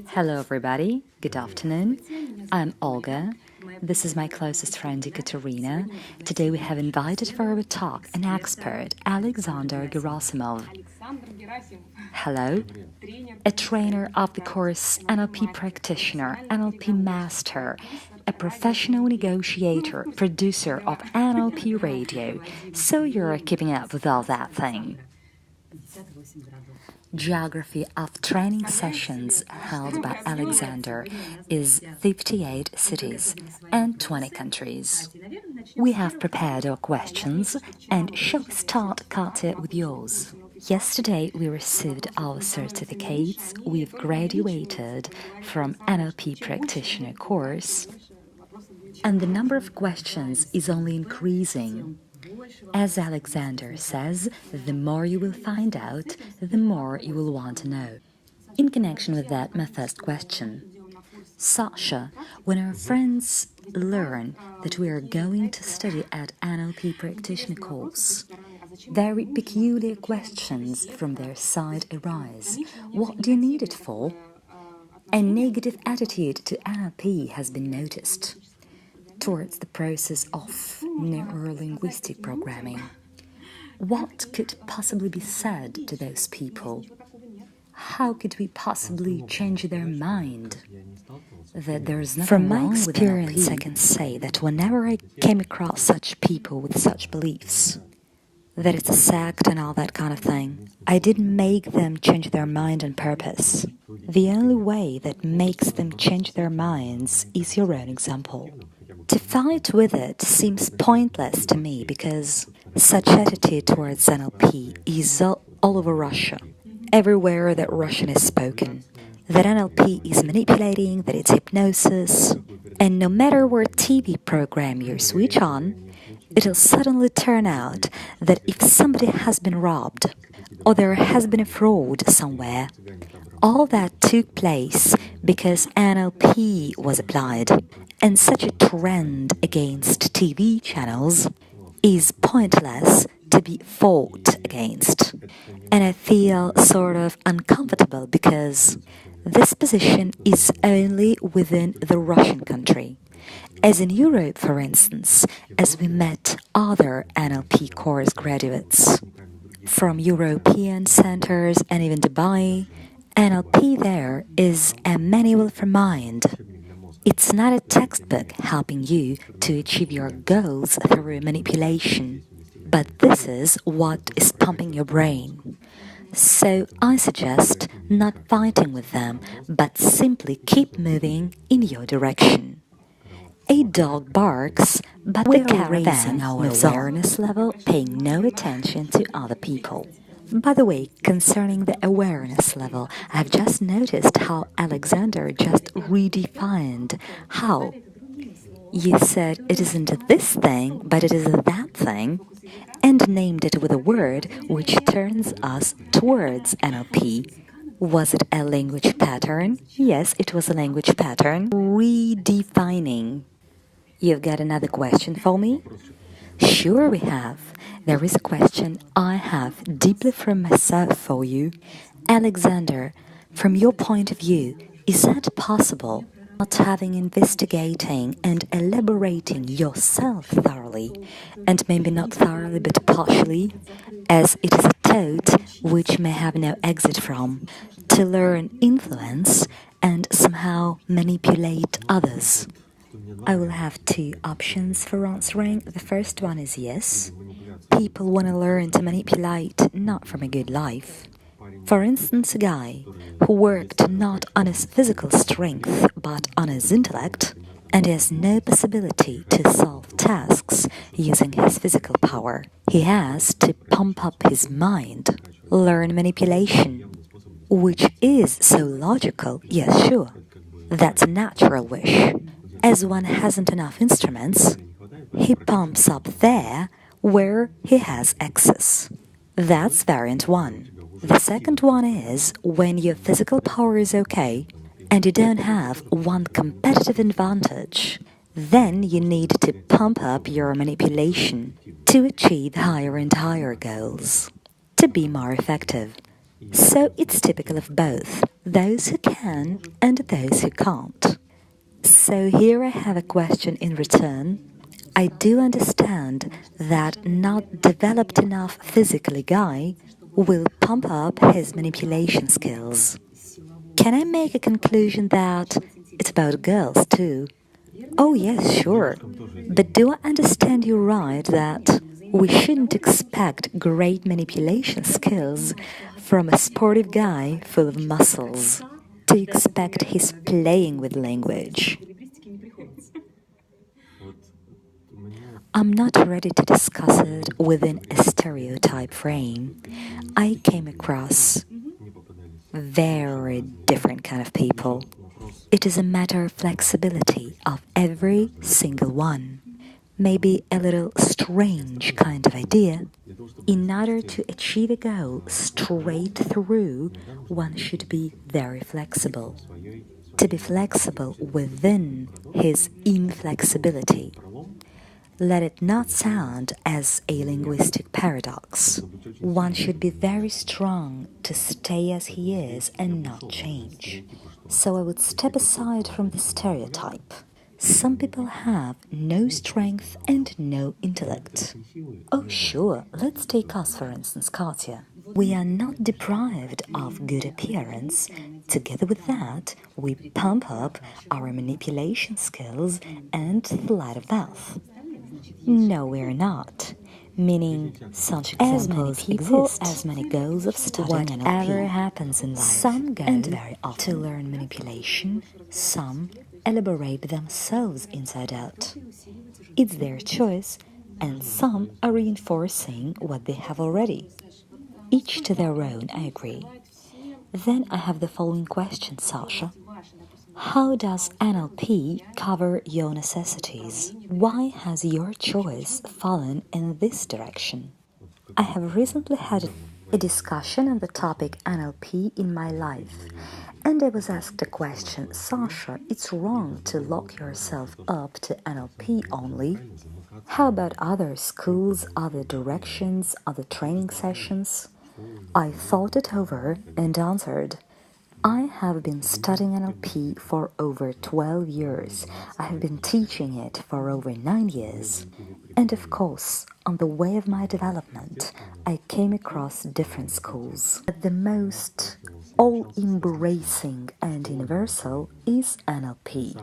Hello everybody, good afternoon. I'm Olga. This is my closest friend Ekaterina. Today we have invited for our talk an expert, Alexander Gerasimov. Hello. A trainer of the course, NLP practitioner, NLP master, a professional negotiator, producer of NLP radio. So you're keeping up with all that thing. Geography of training sessions held by Alexander is 58 cities and 20 countries. We have prepared our questions, and shall we start, Katya, with yours? Yesterday we received our certificates. We've graduated from NLP practitioner course, and the number of questions is only increasing. As Alexander says, the more you will find out, the more you will want to know. In connection with that, my first question. Sasha, when our friends learn that we are going to study at NLP practitioner course, very peculiar questions from their side arise. What do you need it for? A negative attitude to NLP has been noticed towards the process of neuro-linguistic programming. What could possibly be said to those people? How could we possibly change their mind? That there's nothing From my wrong experience, with NLP. I can say that whenever I came across such people with such beliefs, that it's a sect and all that kind of thing, I didn't make them change their mind on purpose. The only way that makes them change their minds is your own example. To fight with it seems pointless to me because such attitude towards NLP is all over Russia, everywhere that Russian is spoken, that NLP is manipulating, that it's hypnosis, and no matter what TV program you switch on, it'll suddenly turn out that if somebody has been robbed or there has been a fraud somewhere, all that took place because NLP was applied. And such a trend against TV channels is pointless to be fought against. And I feel sort of uncomfortable because this position is only within the Russian country. As in Europe, for instance, as we met other NLP course graduates from European centers and even Dubai, NLP there is a manual for mind. It's not a textbook helping you to achieve your goals through manipulation, but this is what is pumping your brain. So I suggest not fighting with them, but simply keep moving in your direction. A dog barks, but the caravan moves on. Awareness level, paying no attention to other people. By the way, concerning the awareness level, I've just noticed how Alexander just redefined how. You said it isn't this thing, but it is that thing, and named it with a word which turns us towards NLP. Was it a language pattern? Yes, it was a language pattern. Redefining. You've got another question for me? Sure we have. There is a question I have deeply from myself for you. Alexander, from your point of view, is that possible? Not having investigating and elaborating yourself thoroughly, and maybe not thoroughly but partially, as it is a toad which may have no exit from, to learn influence and somehow manipulate others. I will have two options for answering. The first one is yes. People want to learn to manipulate not from a good life. For instance, a guy who worked not on his physical strength but on his intellect and has no possibility to solve tasks using his physical power. He has to pump up his mind, learn manipulation, which is so logical, yes, sure. That's a natural wish. As one hasn't enough instruments, he pumps up there where he has access. That's variant one. The second one is when your physical power is okay and you don't have one competitive advantage, then you need to pump up your manipulation to achieve higher and higher goals, to be more effective. So it's typical of both. those who can and those who can't. So here I have a question in return. I do understand that not developed enough physically guy will pump up his manipulation skills. Can I make a conclusion that it's about girls too? Oh yes, sure. But do I understand you right that we shouldn't expect great manipulation skills from a sportive guy full of muscles? To expect he's playing with language. I'm not ready to discuss it within a stereotype frame. I came across very different kind of people. It is a matter of flexibility of every single one. Maybe a little strange kind of idea. In order to achieve a goal straight through, one should be very flexible. To be flexible within his inflexibility. Let it not sound as a linguistic paradox. One should be very strong to stay as he is and not change. So I would step aside from the stereotype. Some people have no strength and no intellect. Oh, sure, let's take us for instance, Katya. We are not deprived of good appearance. Together with that, we pump up our manipulation skills and the light of mouth. No, we're not. Meaning, such examples exist, as many goals of studying NLP. Whatever happens in life, some go and very often to learn manipulation, some elaborate themselves inside out. It's their choice, and some are reinforcing what they have already. Each to their own, I agree. Then I have the following question, Sasha. How does NLP cover your necessities? Why has your choice fallen in this direction? I have recently had a discussion on the topic NLP in my life, and I was asked a question, Sasha, it's wrong to lock yourself up to NLP only. How about other schools, other directions, other training sessions? I thought it over and answered, I have been studying NLP for over 12 years. I have been teaching it for over 9 years. And of course, on the way of my development, I came across different schools. But the most all-embracing and universal is NLP.